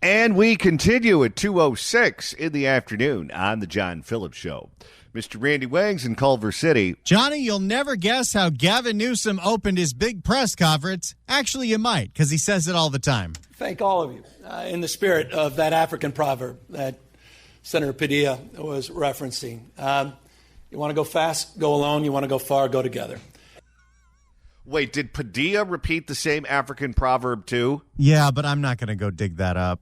And we continue at 2:06 in the afternoon on the John Phillips Show. Mr. Randy Wangs in Culver City. Johnny, you'll never guess how Gavin Newsom opened his big press conference. Actually, you might, because he says it all the time. Thank all of you in the spirit of that African proverb that Senator Padilla was referencing. You want to go fast, go alone. You want to go far, go together. Wait, did Padilla repeat the same African proverb too? Yeah, but I'm not going to go dig that up.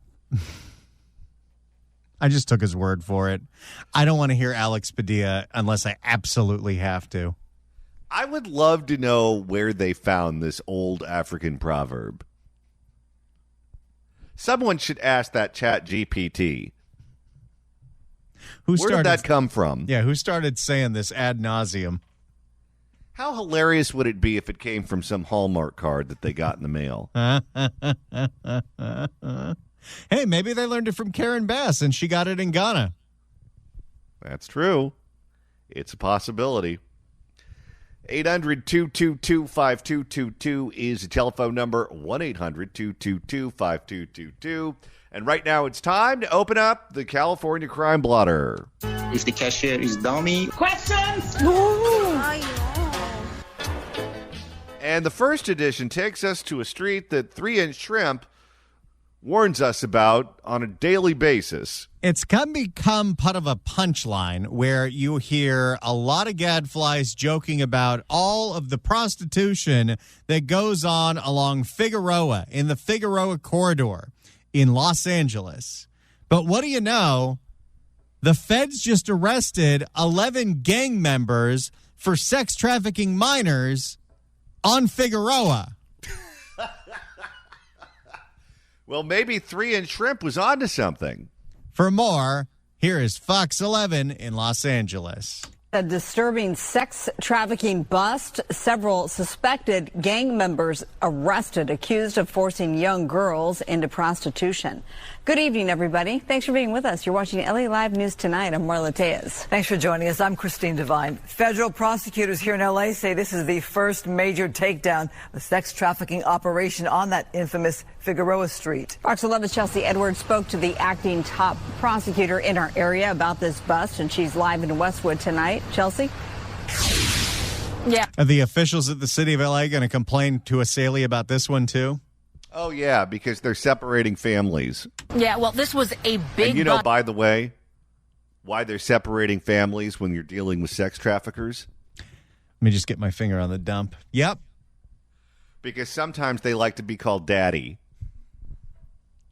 I just took his word for it. I don't want to hear Alex Padilla unless I absolutely have to. I would love to know where they found this old African proverb. Someone should ask that Chat GPT. Where did that come from? Yeah, who started saying this ad nauseum? How hilarious would it be if it came from some Hallmark card that they got in the mail? Hey, maybe they learned it from Karen Bass and she got it in Ghana. That's true. It's a possibility. 800-222-5222 is the telephone number, 1-800-222-5222. And right now it's time to open up the California Crime Blotter. If the cashier is dummy. Questions? And the first edition takes us to a street that 3-Inch Shrimp warns us about on a daily basis. It's become part of a punchline where you hear a lot of gadflies joking about all of the prostitution that goes on along Figueroa, in the Figueroa corridor in Los Angeles. But what do you know? The feds just arrested 11 gang members for sex trafficking minors on Figueroa. Well, maybe 3-Inch Shrimp was onto something. For more, here is Fox 11 in Los Angeles. A disturbing sex trafficking bust. Several suspected gang members arrested, accused of forcing young girls into prostitution. Good evening, everybody. Thanks for being with us. You're watching LA Live News Tonight. I'm Marla Tejas. Thanks for joining us. I'm Christine Devine. Federal prosecutors here in LA say this is the first major takedown of sex trafficking operation on that infamous Figueroa Street. Fox 11's Chelsea Edwards spoke to the acting top prosecutor in our area about this bust, and she's live in Westwood tonight. Chelsea? Yeah. Are the officials at the city of LA going to complain to Asalee about this one, too? Oh, yeah, because they're separating families. Yeah, well, this was a big... And by the way, why they're separating families when you're dealing with sex traffickers? Let me just get my finger on the dump. Yep. Because sometimes they like to be called daddy.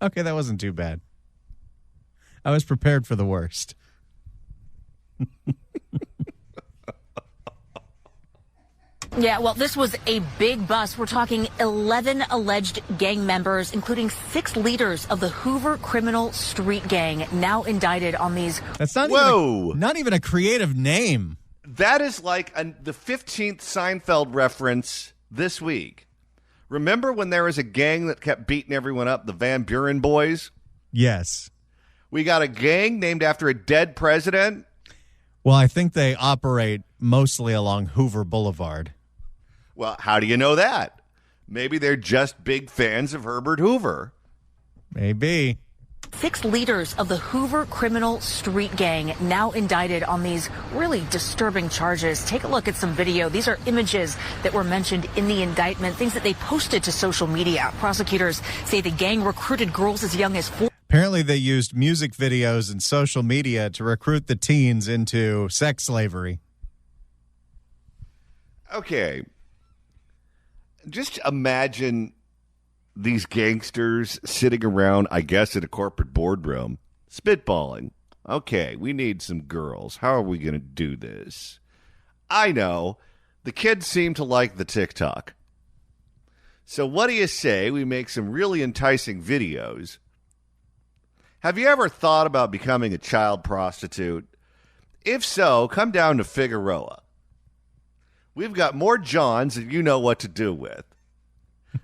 Okay, that wasn't too bad. I was prepared for the worst. Yeah, well, this was a big bust. We're talking 11 alleged gang members, including 6 leaders of the Hoover criminal street gang, now indicted on these. That's not even a creative name. That is like the 15th Seinfeld reference this week. Remember when there was a gang that kept beating everyone up, the Van Buren boys? Yes. We got a gang named after a dead president? Well, I think they operate mostly along Hoover Boulevard. Well, how do you know that? Maybe they're just big fans of Herbert Hoover. Maybe. 6 leaders of the Hoover criminal street gang now indicted on these really disturbing charges. Take a look at some video. These are images that were mentioned in the indictment, things that they posted to social media. Prosecutors say the gang recruited girls as young as 4. Apparently they used music videos and social media to recruit the teens into sex slavery. Okay. Just imagine these gangsters sitting around, I guess, at a corporate boardroom, spitballing. Okay, we need some girls. How are we going to do this? I know. The kids seem to like the TikTok. So what do you say we make some really enticing videos? Have you ever thought about becoming a child prostitute? If so, come down to Figueroa. We've got more Johns than you know what to do with.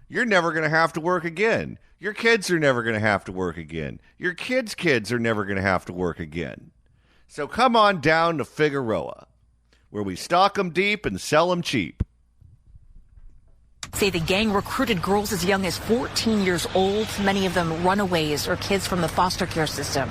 You're never going to have to work again. Your kids are never going to have to work again. Your kids' kids are never going to have to work again. So come on down to Figueroa, where we stock them deep and sell them cheap. Say the gang recruited girls as young as 14 years old, many of them runaways or kids from the foster care system.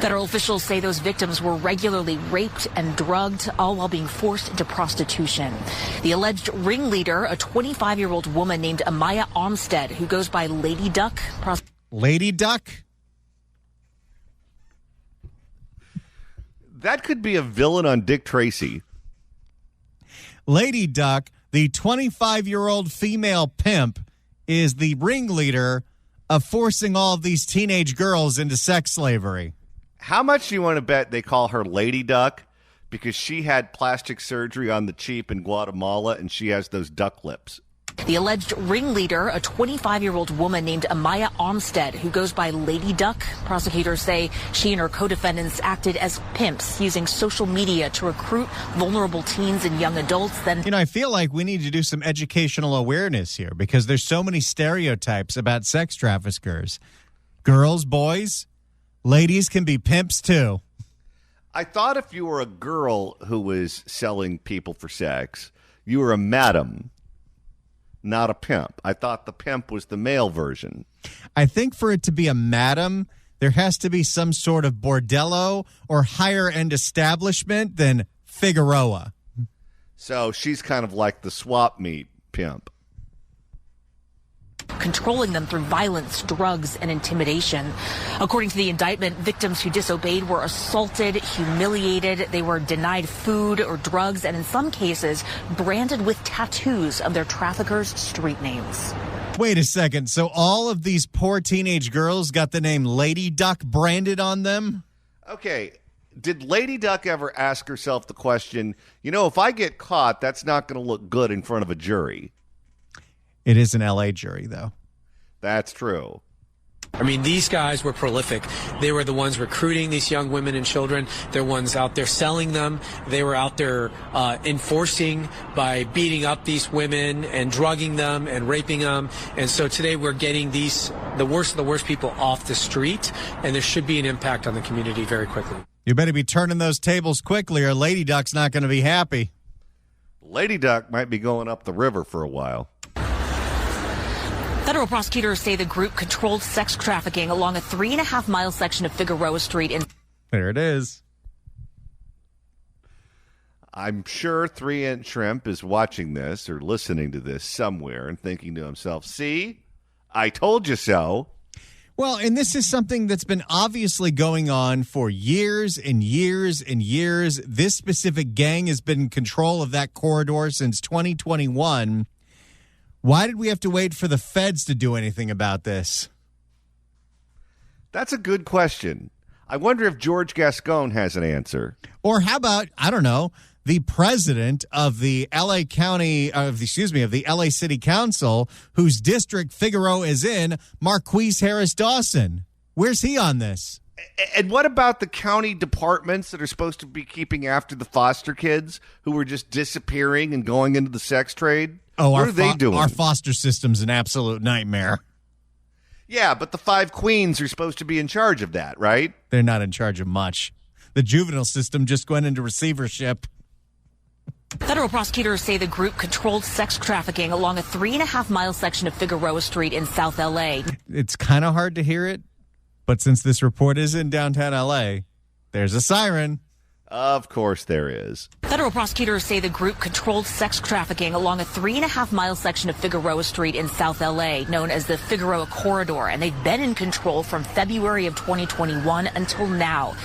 Federal officials say those victims were regularly raped and drugged, all while being forced into prostitution. The alleged ringleader, a 25-year-old woman named Amaya Armstead, who goes by Lady Duck. Lady Duck? That could be a villain on Dick Tracy. Lady Duck, the 25-year-old female pimp, is the ringleader of forcing all of these teenage girls into sex slavery. How much do you want to bet they call her Lady Duck because she had plastic surgery on the cheap in Guatemala and she has those duck lips? The alleged ringleader, a 25-year-old woman named Amaya Armstead, who goes by Lady Duck. Prosecutors say she and her co-defendants acted as pimps, using social media to recruit vulnerable teens and young adults. Then, I feel like we need to do some educational awareness here because there's so many stereotypes about sex traffickers. Girls, boys, ladies can be pimps too. I thought if you were a girl who was selling people for sex, you were a madam, not a pimp. I thought the pimp was the male version. I think for it to be a madam, there has to be some sort of bordello or higher-end establishment than Figueroa. So she's kind of like the swap meet pimp. Controlling them through violence, drugs, and intimidation. According to the indictment, victims who disobeyed were assaulted, humiliated, they were denied food or drugs, and in some cases, branded with tattoos of their traffickers' street names. Wait a second. So all of these poor teenage girls got the name Lady Duck branded on them? Okay, did Lady Duck ever ask herself the question, if I get caught, that's not going to look good in front of a jury? It is an L.A. jury, though. That's true. I mean, these guys were prolific. They were the ones recruiting these young women and children. They're ones out there selling them. They were out there enforcing by beating up these women and drugging them and raping them. And so today we're getting the worst of the worst people off the street, and there should be an impact on the community very quickly. You better be turning those tables quickly or Lady Duck's not going to be happy. Lady Duck might be going up the river for a while. Federal prosecutors say the group controlled sex trafficking along a 3.5-mile section of Figueroa Street in... There it is. I'm sure 3-Inch Shrimp is watching this or listening to this somewhere and thinking to himself, see, I told you so. Well, and this is something that's been obviously going on for years and years and years. This specific gang has been in control of that corridor since 2021. Why did we have to wait for the feds to do anything about this? That's a good question. I wonder if George Gascon has an answer. Or how about, I don't know, the president of the LA of the LA City Council, whose district Figueroa is in, Marquise Harris Dawson. Where's he on this? And what about the county departments that are supposed to be keeping after the foster kids who were just disappearing and going into the sex trade? Oh, what are they doing? Our foster system's an absolute nightmare. Yeah, but the 5 queens are supposed to be in charge of that, right? They're not in charge of much. The juvenile system just went into receivership. Federal prosecutors say the group controlled sex trafficking along a 3.5-mile section of Figueroa Street in South L.A. It's kind of hard to hear it, but since this report is in downtown L.A., there's a siren. Of course there is. Federal prosecutors say the group controlled sex trafficking along a 3.5-mile section of Figueroa Street in South L.A., known as the Figueroa Corridor, and they've been in control from February of 2021 until now.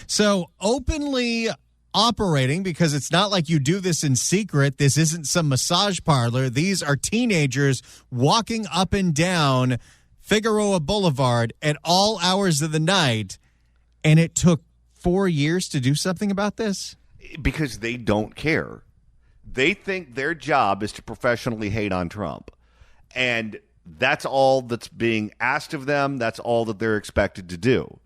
So openly operating, because it's not like you do this in secret. This isn't some massage parlor. These are teenagers walking up and down Figueroa Boulevard at all hours of the night, and it took 4 years to do something about this? Because they don't care. They think their job is to professionally hate on Trump. And that's all that's being asked of them. That's all that they're expected to do.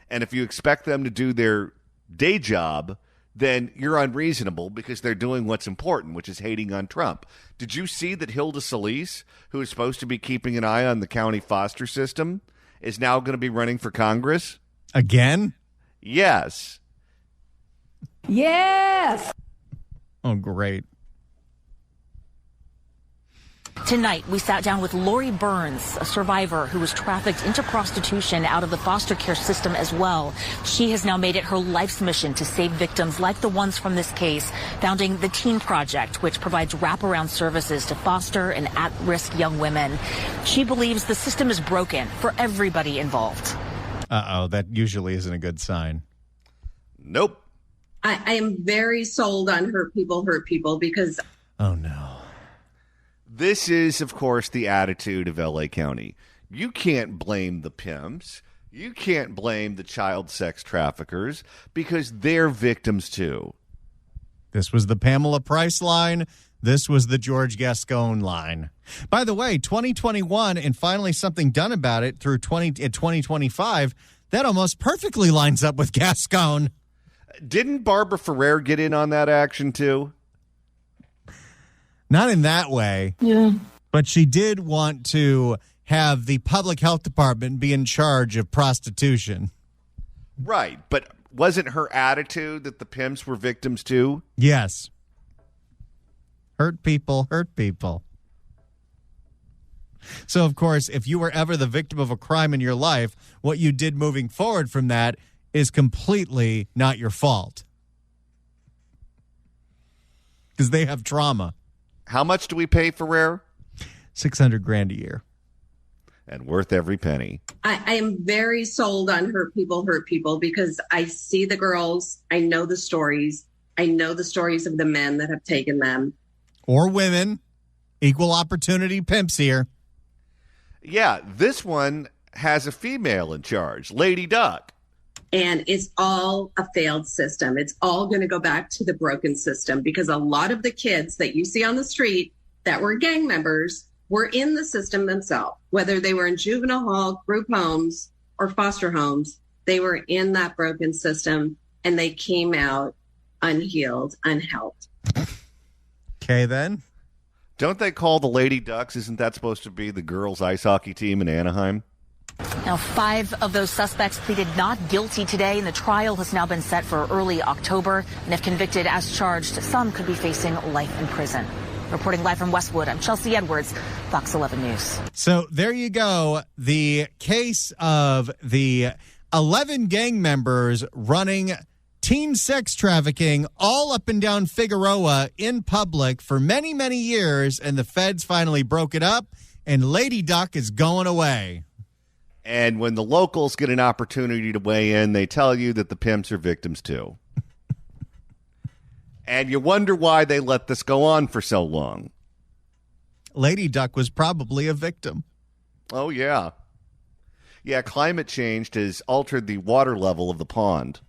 And if you expect them to do their day job, then you're unreasonable because they're doing what's important, which is hating on Trump. Did you see that Hilda Solis, who is supposed to be keeping an eye on the county foster system, is now going to be running for Congress? Again? Yes. Yes. Oh, great. Tonight, we sat down with Lori Burns, a survivor who was trafficked into prostitution out of the foster care system as well. She has now made it her life's mission to save victims like the ones from this case, founding the Teen Project, which provides wraparound services to foster and at-risk young women. She believes the system is broken for everybody involved. Uh-oh, that usually isn't a good sign. Nope. I am very sold on hurt people because... Oh, no. This is, of course, the attitude of L.A. County. You can't blame the pimps. You can't blame the child sex traffickers because they're victims too. This was the Pamela Price line. This was the George Gascon line. By the way, 2021 and finally something done about it through 2025, that almost perfectly lines up with Gascon. Didn't Barbara Ferrer get in on that action too? Not in that way. Yeah. But she did want to have the public health department be in charge of prostitution. Right. But wasn't her attitude that the pimps were victims too? Yes. Hurt people, hurt people. So, of course, if you were ever the victim of a crime in your life, what you did moving forward from that is completely not your fault. Because they have trauma. How much do we pay Ferrer? $600,000 a year. And worth every penny. I am very sold on hurt people because I see the girls. I know the stories. I know the stories of the men that have taken them. Or women. Equal opportunity pimps here. Yeah, this one has a female in charge, Lady Duck. And it's all a failed system. It's all going to go back to the broken system because a lot of the kids that you see on the street that were gang members were in the system themselves, whether they were in juvenile hall, group homes, or foster homes. They were in that broken system and they came out unhealed, unhelped. Okay, then. Don't they call the Lady Ducks? Isn't that supposed to be the girls' ice hockey team in Anaheim? Now, 5 of those suspects pleaded not guilty today, and the trial has now been set for early October. And if convicted as charged, some could be facing life in prison. Reporting live from Westwood, I'm Chelsea Edwards, Fox 11 News. So there you go. The case of the 11 gang members running teen sex trafficking all up and down Figueroa in public for many, many years, and the feds finally broke it up, and Lady Duck is going away. And when the locals get an opportunity to weigh in, they tell you that the pimps are victims too. And you wonder why they let this go on for so long. Lady Duck was probably a victim. Oh, yeah. Yeah, climate change has altered the water level of the pond.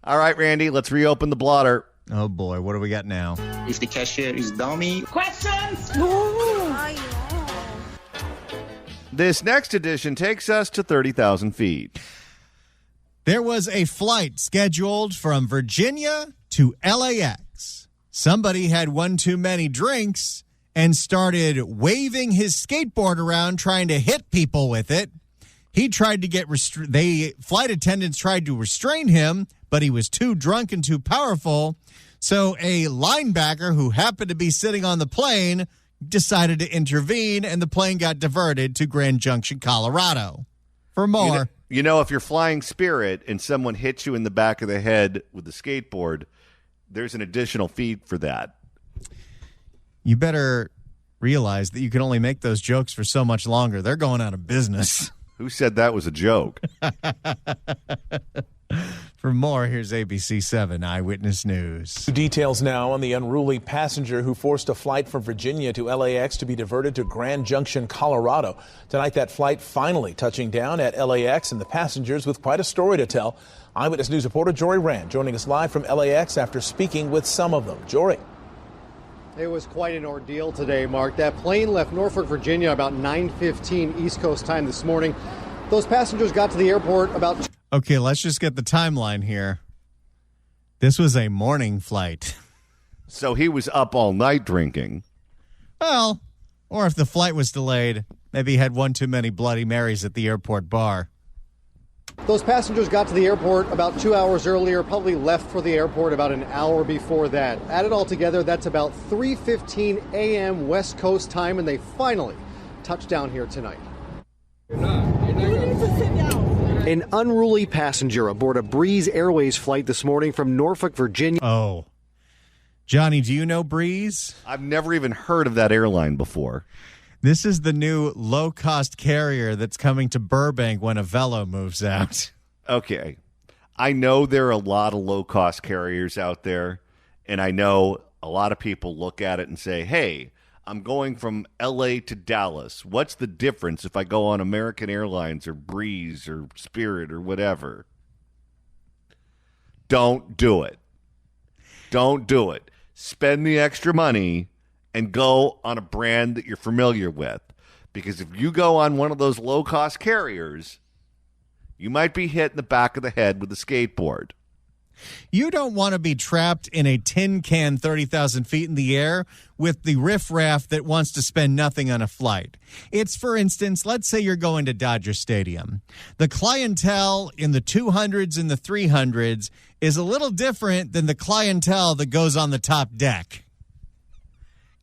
All right, Randy, let's reopen the blotter. Oh, boy. What do we got now? If the cashier is dummy, Questions? This next edition takes us to 30,000 feet. There was a flight scheduled from Virginia to LAX. Somebody had one too many drinks and started waving his skateboard around trying to hit people with it. He tried to get flight attendants tried to restrain him, but he was too drunk and too powerful. So a linebacker who happened to be sitting on the plane decided to intervene, and the plane got diverted to Grand Junction, Colorado. For more. You know, if you're flying Spirit and someone hits you in the back of the head with a skateboard, there's an additional fee for that. You better realize that you can only make those jokes for so much longer. They're going out of business. Who said that was a joke? For more, here's ABC 7 Eyewitness News. Details now on the unruly passenger who forced a flight from Virginia to LAX to be diverted to Grand Junction, Colorado. Tonight, that flight finally touching down at LAX, and the passengers with quite a story to tell. Eyewitness News reporter Jory Rand joining us live from LAX after speaking with some of them. Jory. It was quite an ordeal today, Mark. That plane left Norfolk, Virginia about 9:15 East Coast time this morning. Those passengers got to the airport about... Okay, let's just get the timeline here. This was a morning flight. So he was up all night drinking. Well, or if the flight was delayed, maybe he had one too many Bloody Marys at the airport bar. Those passengers got to the airport about 2 hours earlier, probably left for the airport about an hour before that. Add it all together, that's about 3:15 a.m. West Coast time, and they finally touched down here tonight. An unruly passenger aboard a Breeze Airways flight this morning from Norfolk, Virginia. Oh. Johnny, do you know Breeze? I've never even heard of that airline before. This is the new low-cost carrier that's coming to Burbank when Avello moves out. Okay. I know there are a lot of low-cost carriers out there, and I know a lot of people look at it and say, hey, I'm going from L.A. to Dallas. What's the difference if I go on American Airlines or Breeze or Spirit or whatever? Don't do it. Don't do it. Spend the extra money and go on a brand that you're familiar with. Because if you go on one of those low-cost carriers, you might be hit in the back of the head with a skateboard. You don't want to be trapped in a tin can 30,000 feet in the air with the riffraff that wants to spend nothing on a flight. It's, for instance, let's say you're going to Dodger Stadium. The clientele in the 200s and the 300s is a little different than the clientele that goes on the top deck.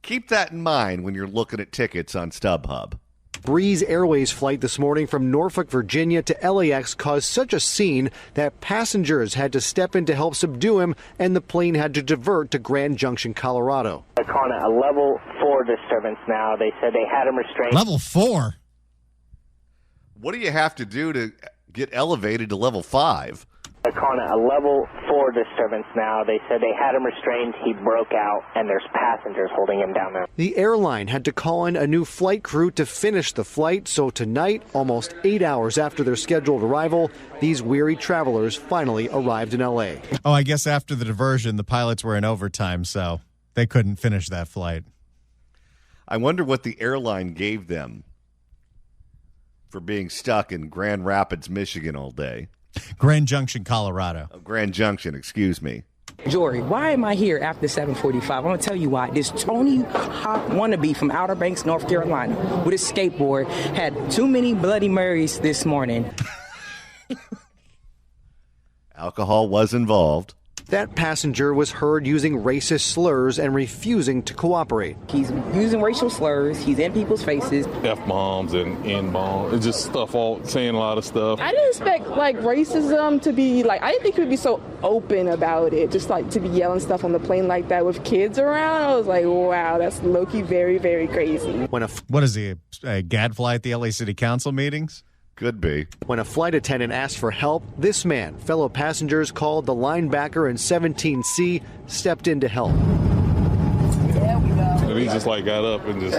Keep that in mind when you're looking at tickets on StubHub. Breeze Airways flight this morning from Norfolk, Virginia to LAX caused such a scene that passengers had to step in to help subdue him, and the plane had to divert to Grand Junction, Colorado. They're calling it a level 4 disturbance now. They said they had him restrained. Level 4? What do you have to do to get elevated to level 5? They're calling it a level 4 disturbance now. They said they had him restrained. He broke out, and there's passengers holding him down there. The airline had to call in a new flight crew to finish the flight, so tonight, almost 8 hours after their scheduled arrival, these weary travelers finally arrived in L.A. Oh, I guess after the diversion, the pilots were in overtime, so they couldn't finish that flight. I wonder what the airline gave them for being stuck in Grand Rapids, Michigan all day. Grand Junction, Colorado. Grand Junction, excuse me. Jory, why am I here after 7:45? I'm going to tell you why. This Tony Hawk wannabe from Outer Banks, North Carolina, with his skateboard, had too many Bloody Marys this morning. Alcohol was involved. That passenger was heard using racist slurs and refusing to cooperate. He's using racial slurs. He's in people's faces. F-bombs and N-bombs. It's just stuff, all saying a lot of stuff. I didn't expect, racism to be, I didn't think he would be so open about it. Just, to be yelling stuff on the plane like that with kids around. I was like, wow, that's low-key very, very crazy. What is he, a gadfly at the LA City Council meetings? Could be. When a flight attendant asked for help, this man, fellow passengers called the linebacker in 17C, stepped in to help. And he just got up and just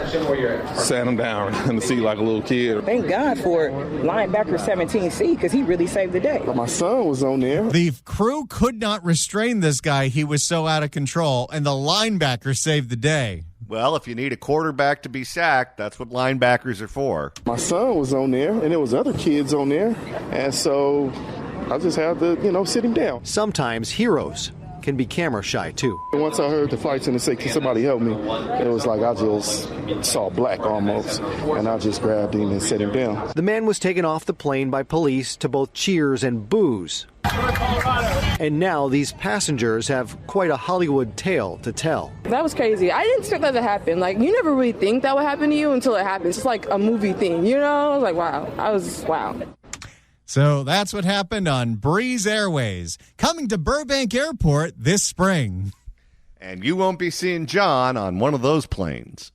sat him down in the seat like a little kid. Thank God for linebacker 17C, because he really saved the day. My son was on there. The crew could not restrain this guy. He was so out of control, and the linebacker saved the day. Well, if you need a quarterback to be sacked, that's what linebackers are for. My son was on there, and there was other kids on there, and so I just had to, sit him down. Sometimes heroes can be camera shy, too. Once I heard the flight attendant say, "Can somebody help me?" it was like I just saw black almost, and I just grabbed him and set him down. The man was taken off the plane by police to both cheers and boos. And now these passengers have quite a Hollywood tale to tell. That was crazy. I didn't expect that to happen. You never really think that would happen to you until it happens. It's like a movie thing, I was like, wow. So that's what happened on Breeze Airways, coming to Burbank Airport this spring. And you won't be seeing John on one of those planes.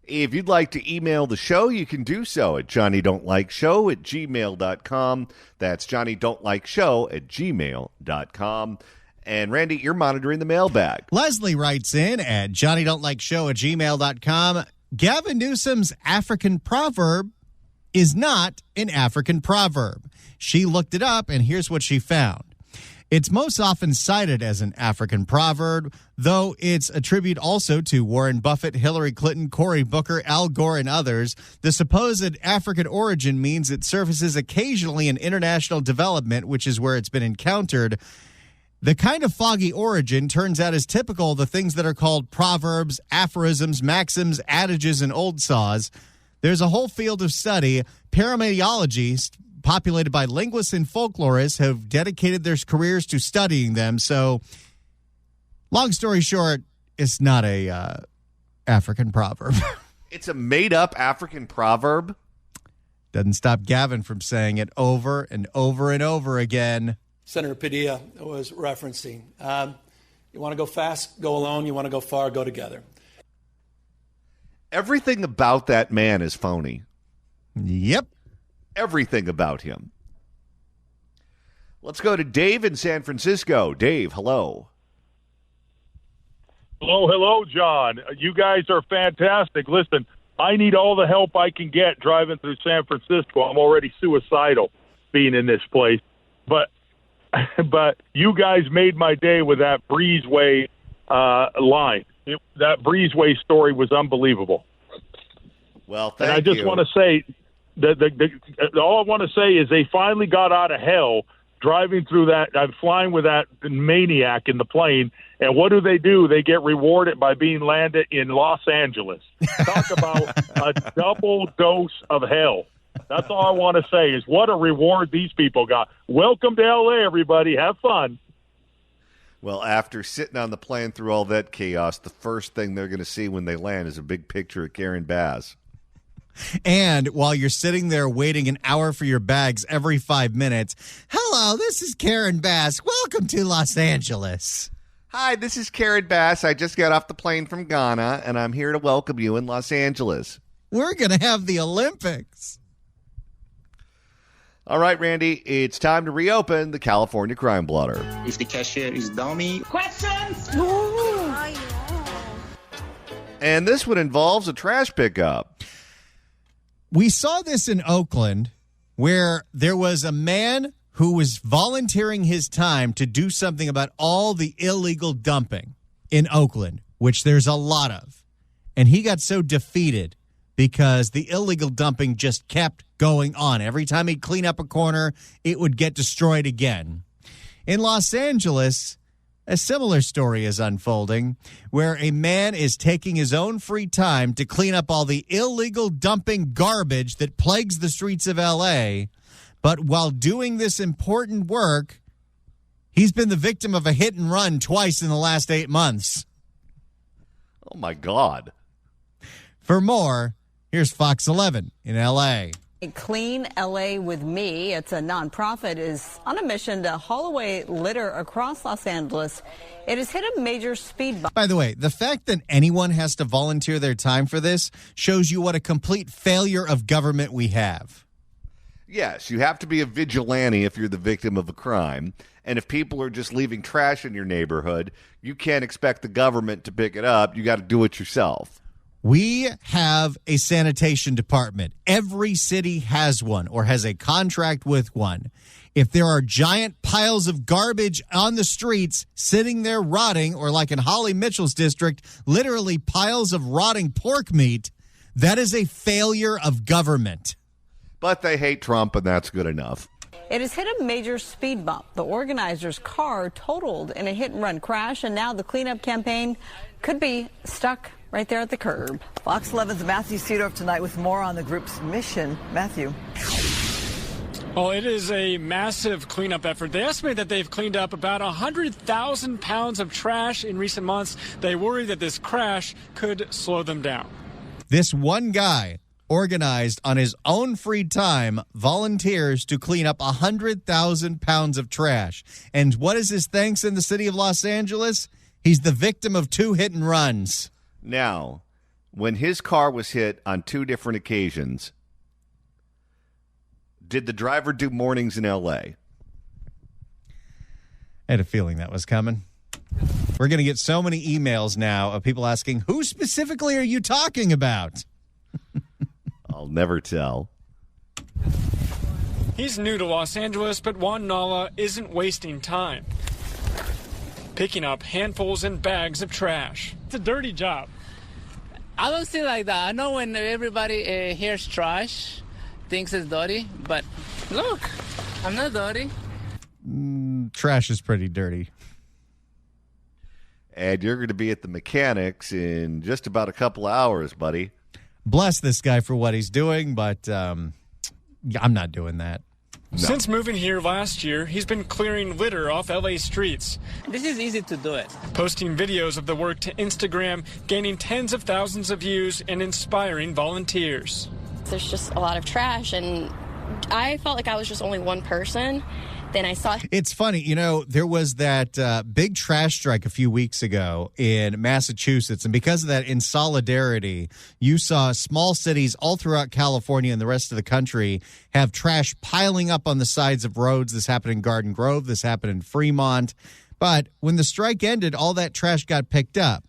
If you'd like to email the show, you can do so at johnnydon'tlikeshow@gmail.com. That's johnnydon'tlikeshow@gmail.com. And Randy, you're monitoring the mailbag. Leslie writes in at johnnydon'tlikeshow@gmail.com. Gavin Newsom's African proverb is not an African proverb. She looked it up, and here's what she found. It's most often cited as an African proverb, though it's a tribute also to Warren Buffett, Hillary Clinton, Cory Booker, Al Gore, and others. The supposed African origin means it surfaces occasionally in international development, which is where it's been encountered. The kind of foggy origin turns out is typical of the things that are called proverbs, aphorisms, maxims, adages, and old saws. There's a whole field of study, paramediology, populated by linguists and folklorists who have dedicated their careers to studying them. So, long story short, it's not a African proverb. It's a made-up African proverb? Doesn't stop Gavin from saying it over and over and over again. Senator Padilla was referencing. You want to go fast, go alone. You want to go far, go together. Everything about that man is phony. Yep. Everything about him. Let's go to Dave in San Francisco. Dave, hello. Hello, John. You guys are fantastic. Listen, I need all the help I can get driving through San Francisco. I'm already suicidal being in this place. But you guys made my day with that breezeway line. That breezeway story was unbelievable. Well, thank you. And I just want to say, all I want to say is they finally got out of hell driving through that. I'm flying with that maniac in the plane. And what do? They get rewarded by being landed in Los Angeles. Talk about a double dose of hell. That's all I want to say is what a reward these people got. Welcome to L.A., everybody. Have fun. Well, after sitting on the plane through all that chaos, the first thing they're going to see when they land is a big picture of Karen Bass. And while you're sitting there waiting an hour for your bags every 5 minutes, hello, this is Karen Bass. Welcome to Los Angeles. Hi, this is Karen Bass. I just got off the plane from Ghana, and I'm here to welcome you in Los Angeles. We're going to have the Olympics. All right, Randy, it's time to reopen the California Crime Blotter. If the cashier is dummy. Questions? And this one involves a trash pickup. We saw this in Oakland where there was a man who was volunteering his time to do something about all the illegal dumping in Oakland, which there's a lot of. And he got so defeated because the illegal dumping just kept going on. Every time he'd clean up a corner, it would get destroyed again. In Los Angeles, a similar story is unfolding where a man is taking his own free time to clean up all the illegal dumping garbage that plagues the streets of L.A., but while doing this important work, he's been the victim of a hit and run twice in the last 8 months. Oh, my God. For more, here's Fox 11 in L.A. Clean LA with Me, it's a nonprofit, is on a mission to haul away litter across Los Angeles. It has hit a major speed bump. By the way, the fact that anyone has to volunteer their time for this shows you what a complete failure of government we have. Yes, you have to be a vigilante if you're the victim of a crime. And if people are just leaving trash in your neighborhood, you can't expect the government to pick it up. You got to do it yourself. We have a sanitation department. Every city has one or has a contract with one. If there are giant piles of garbage on the streets sitting there rotting, or like in Holly Mitchell's district, literally piles of rotting pork meat, that is a failure of government. But they hate Trump, and that's good enough. It has hit a major speed bump. The organizer's car totaled in a hit-and-run crash, and now the cleanup campaign could be stuck right there at the curb. Fox 11's Matthew Seedorf tonight with more on the group's mission. Matthew. Well, it is a massive cleanup effort. They estimate that they've cleaned up about 100,000 pounds of trash in recent months. They worry that this crash could slow them down. This one guy, organized on his own free time, volunteers to clean up 100,000 pounds of trash. And what is his thanks in the city of Los Angeles? He's the victim of 2 hit and runs. Now, when his car was hit on 2 different occasions, did the driver do mornings in L.A.? I had a feeling that was coming. We're going to get so many emails now of people asking, who specifically are you talking about? I'll never tell. He's new to Los Angeles, but Juan Nala isn't wasting time picking up handfuls and bags of trash. It's a dirty job. I don't see it like that. I know when everybody hears trash, thinks it's dirty, but look, I'm not dirty. Trash is pretty dirty. And you're going to be at the mechanics in just about a couple of hours, buddy. Bless this guy for what he's doing, but I'm not doing that. No. Since moving here last year, he's been clearing litter off LA streets. This is easy to do it. Posting videos of the work to Instagram, gaining tens of thousands of views and inspiring volunteers. There's just a lot of trash, and I felt like I was just only one person. Then I saw. It's funny, you know, there was that big trash strike a few weeks ago in Massachusetts, and because of that, in solidarity, you saw small cities all throughout California and the rest of the country have trash piling up on the sides of roads. This happened in Garden Grove. This happened in Fremont. But when the strike ended, all that trash got picked up.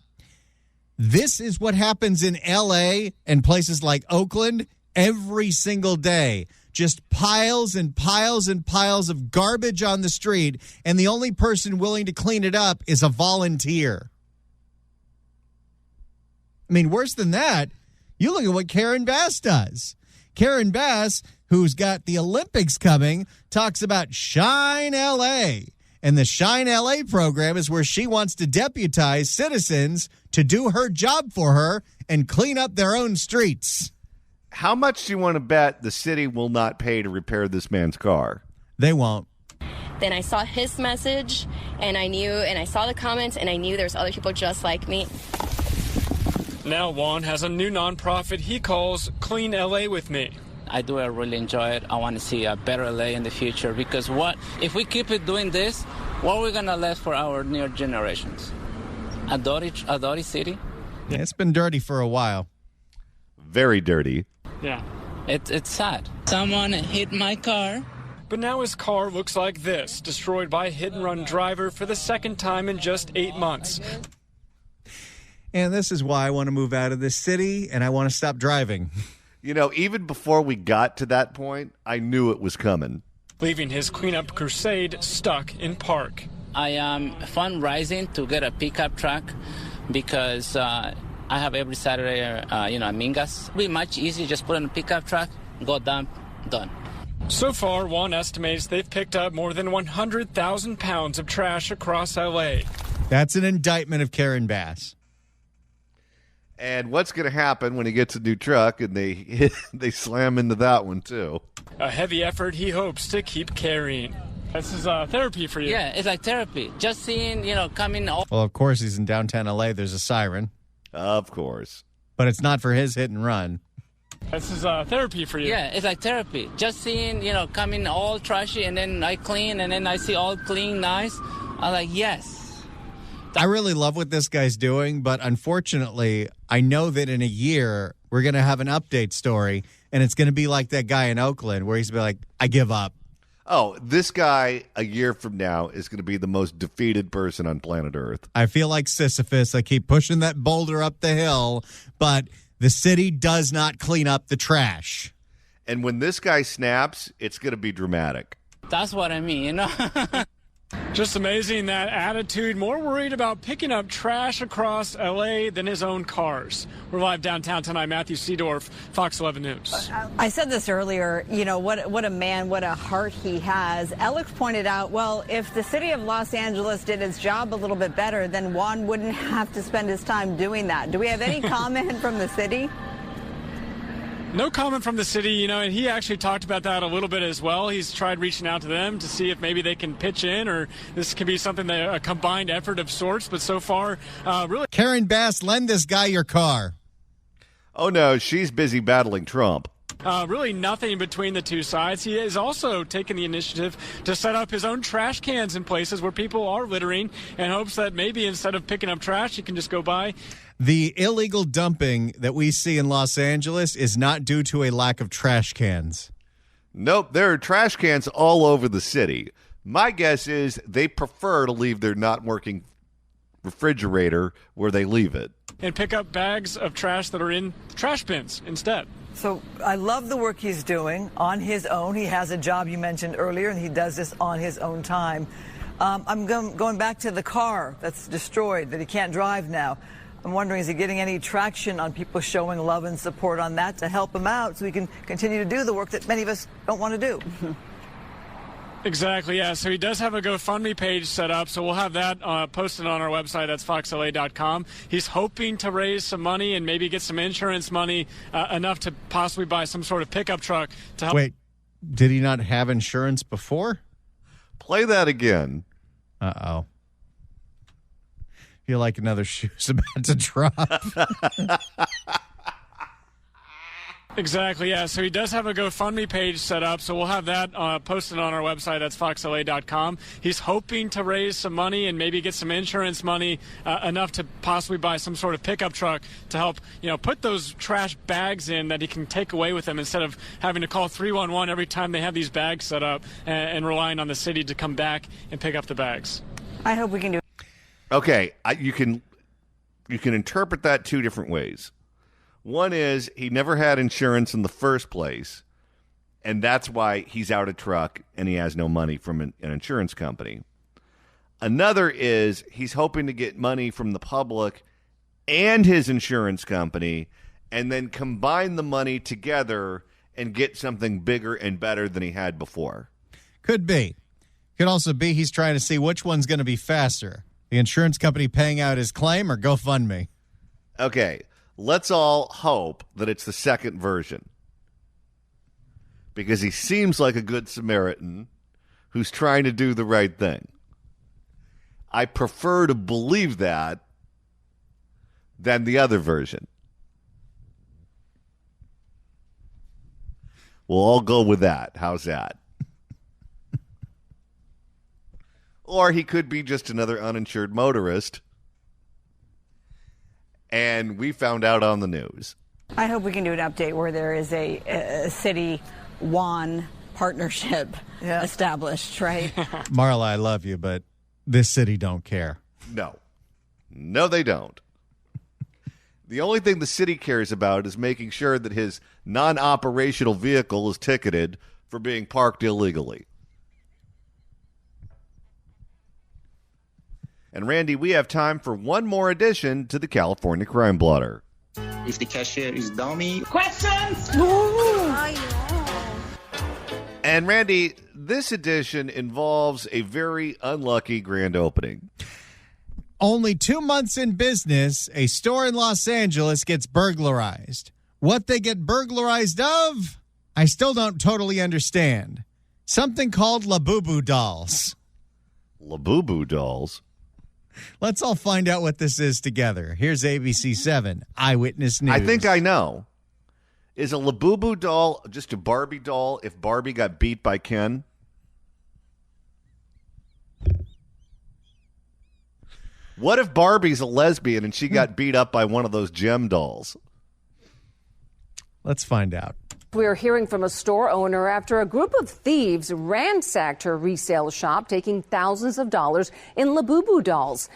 This is what happens in L.A. and places like Oakland every single day. Just piles and piles and piles of garbage on the street, and the only person willing to clean it up is a volunteer. I mean, worse than that, you look at what Karen Bass does. Karen Bass, who's got the Olympics coming, talks about Shine LA. And the Shine LA program is where she wants to deputize citizens to do her job for her and clean up their own streets. How much do you want to bet the city will not pay to repair this man's car? They won't. Then I saw his message, and I saw the comments, and I knew there's other people just like me. Now Juan has a new nonprofit he calls Clean LA With Me. I really enjoy it. I want to see a better LA in the future, because if we keep it doing this, what are we going to left for our new generations? A dirty city? Yeah, it's been dirty for a while. Very dirty. Yeah. It's sad. Someone hit my car. But now his car looks like this, destroyed by a hit-and-run driver for the second time in just 8 months. And this is why I want to move out of this city, and I want to stop driving. You know, even before we got to that point, I knew it was coming. Leaving his cleanup crusade stuck in park. I am fundraising to get a pickup truck because I have every Saturday, Mingas. It'll be much easier, just put in a pickup truck, go dump, done. So far, Juan estimates they've picked up more than 100,000 pounds of trash across L.A. That's an indictment of Karen Bass. And what's going to happen when he gets a new truck and they slam into that one, too? A heavy effort he hopes to keep carrying. This is therapy for you. Yeah, it's like therapy. Just seeing, coming. Well, of course, he's in downtown L.A. There's a siren. Of course. But it's not for his hit and run. This is therapy for you. Yeah, it's like therapy. Just seeing, coming all trashy, and then I clean, and then I see all clean, nice. I'm like, yes. I really love what this guy's doing, but unfortunately, I know that in a year, we're going to have an update story, and it's going to be like that guy in Oakland where he's going to be like, I give up. Oh, this guy a year from now is going to be the most defeated person on planet Earth. I feel like Sisyphus. I keep pushing that boulder up the hill, but the city does not clean up the trash. And when this guy snaps, it's going to be dramatic. That's what I mean, Just amazing, that attitude. More worried about picking up trash across L.A. than his own cars. We're live downtown tonight. Matthew Seedorf, Fox 11 News. I said this earlier, what a man, what a heart he has. Alex pointed out, well, if the city of Los Angeles did its job a little bit better, then Juan wouldn't have to spend his time doing that. Do we have any comment from the city? No comment from the city, and he actually talked about that a little bit as well. He's tried reaching out to them to see if maybe they can pitch in, or this can be something that a combined effort of sorts. But so far, really. Karen Bass, lend this guy your car. Oh, no, she's busy battling Trump. Really nothing between the two sides. He has also taken the initiative to set up his own trash cans in places where people are littering, in hopes that maybe instead of picking up trash, he can just go by. The illegal dumping that we see in Los Angeles is not due to a lack of trash cans. Nope, there are trash cans all over the city. My guess is they prefer to leave their not working refrigerator where they leave it. And pick up bags of trash that are in trash bins instead. So I love the work he's doing on his own. He has a job you mentioned earlier, and he does this on his own time. I'm going back to the car that's destroyed, that he can't drive now. I'm wondering, is he getting any traction on people showing love and support on that to help him out so he can continue to do the work that many of us don't want to do? Exactly, yeah. So he does have a GoFundMe page set up, so we'll have that posted on our website. That's foxla.com. He's hoping to raise some money and maybe get some insurance money, enough to possibly buy some sort of pickup truck to help. Wait, Did he not have insurance before? Play that again. Uh-oh. Feel like another shoe's about to drop. Exactly, yeah. So he does have a GoFundMe page set up, so we'll have that posted on our website. That's foxla.com. He's hoping to raise some money and maybe get some insurance money, enough to possibly buy some sort of pickup truck to help, put those trash bags in that he can take away with him instead of having to call 311 every time they have these bags set up and relying on the city to come back and pick up the bags. I hope we can do it. Okay, you can interpret that two different ways. One is he never had insurance in the first place, and that's why he's out a truck and he has no money from an insurance company. Another is he's hoping to get money from the public and his insurance company and then combine the money together and get something bigger and better than he had before. Could be. Could also be he's trying to see which one's going to be faster. The insurance company paying out his claim or GoFundMe? Okay. Let's all hope that it's the second version, because he seems like a good Samaritan who's trying to do the right thing. I prefer to believe that than the other version. We'll all go with that. How's that? Or he could be just another uninsured motorist, and we found out on the news. I hope we can do an update where there is a city-WAN partnership established, right? Marla, I love you, but this city don't care. No, they don't. The only thing the city cares about is making sure that his non-operational vehicle is ticketed for being parked illegally. And Randy, we have time for one more addition to the California Crime Blotter. If the cashier is dummy. Questions? And Randy, this edition involves a very unlucky grand opening. Only 2 months in business, a store in Los Angeles gets burglarized. What they get burglarized of, I still don't totally understand. Something called Labubu dolls. Labubu dolls? Let's all find out what this is together. Here's ABC 7 Eyewitness News. I think I know. Is a Labubu doll just a Barbie doll if Barbie got beat by Ken? What if Barbie's a lesbian and she got beat up by one of those gem dolls? Let's find out. We're hearing from a store owner after a group of thieves ransacked her resale shop, taking thousands of dollars in Labubu dolls.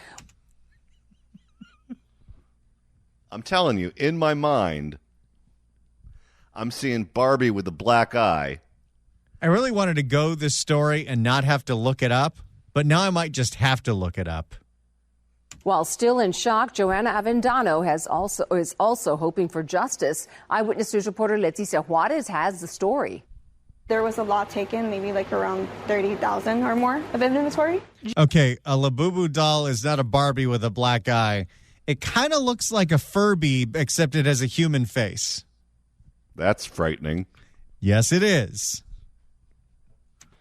I'm telling you, in my mind, I'm seeing Barbie with a black eye. I really wanted to go this story and not have to look it up, but now I might just have to look it up. While still in shock, Joanna Avendano is also hoping for justice. Eyewitness News reporter Leticia Juarez has the story. There was a lot taken, maybe like around 30,000 or more of inventory. Okay, a Labubu doll is not a Barbie with a black eye. It kind of looks like a Furby, except it has a human face. That's frightening. Yes, it is.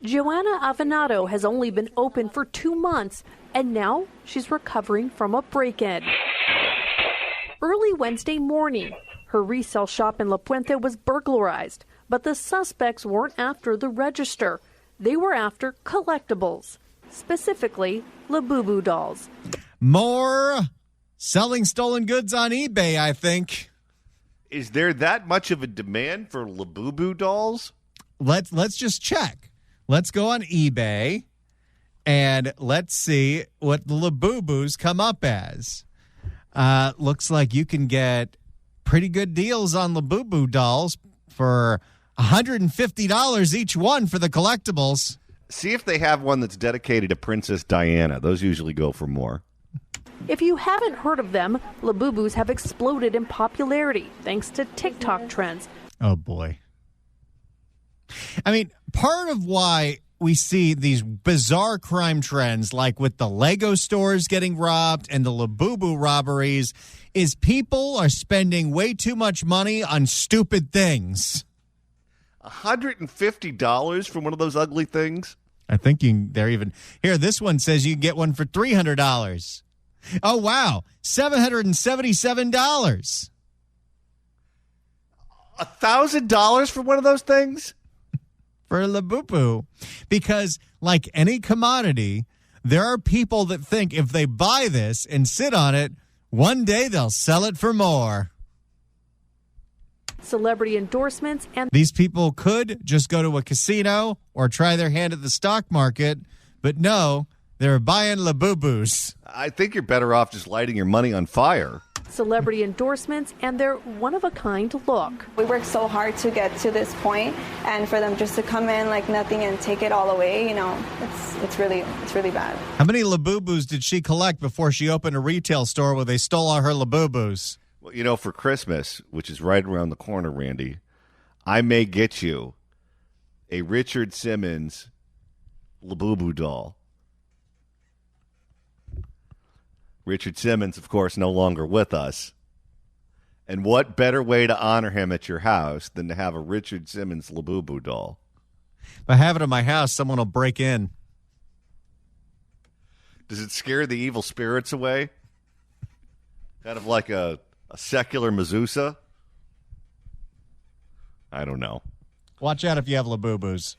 Joanna Avenado has only been open for 2 months, and now she's recovering from a break-in. Early Wednesday morning, her resale shop in La Puente was burglarized, but the suspects weren't after the register. They were after collectibles, specifically Labubu dolls. More selling stolen goods on eBay, I think. Is there that much of a demand for Labubu dolls? Let's just check. Let's go on eBay and let's see what the Labubus come up as. Looks like you can get pretty good deals on Labubu dolls for $150 each one for the collectibles. See if they have one that's dedicated to Princess Diana. Those usually go for more. If you haven't heard of them, Labubus have exploded in popularity thanks to TikTok trends. Oh, boy. I mean, part of why we see these bizarre crime trends, like with the Lego stores getting robbed and the Labubu robberies, is people are spending way too much money on stupid things. $150 for one of those ugly things? I think they're even here. This one says you can get one for $300. Oh, wow. $777. $1,000 for one of those things? For a Labubu. Because like any commodity, there are people that think if they buy this and sit on it, one day they'll sell it for more. Celebrity endorsements and these people could just go to a casino or try their hand at the stock market, but no, they're buying Labubus. I think you're better off just lighting your money on fire. Celebrity endorsements and their one-of-a-kind look. We worked so hard to get to this point, and for them just to come in like nothing and take it all away, it's really bad. How many Labubus did she collect before she opened a retail store where they stole all her Labubus? Well, for Christmas, which is right around the corner, Randy, I may get you a Richard Simmons Labubu doll. Richard Simmons, of course, no longer with us. And what better way to honor him at your house than to have a Richard Simmons Labubu doll? If I have it at my house, someone will break in. Does it scare the evil spirits away? Kind of like a secular mezuzah? I don't know. Watch out if you have Labubus.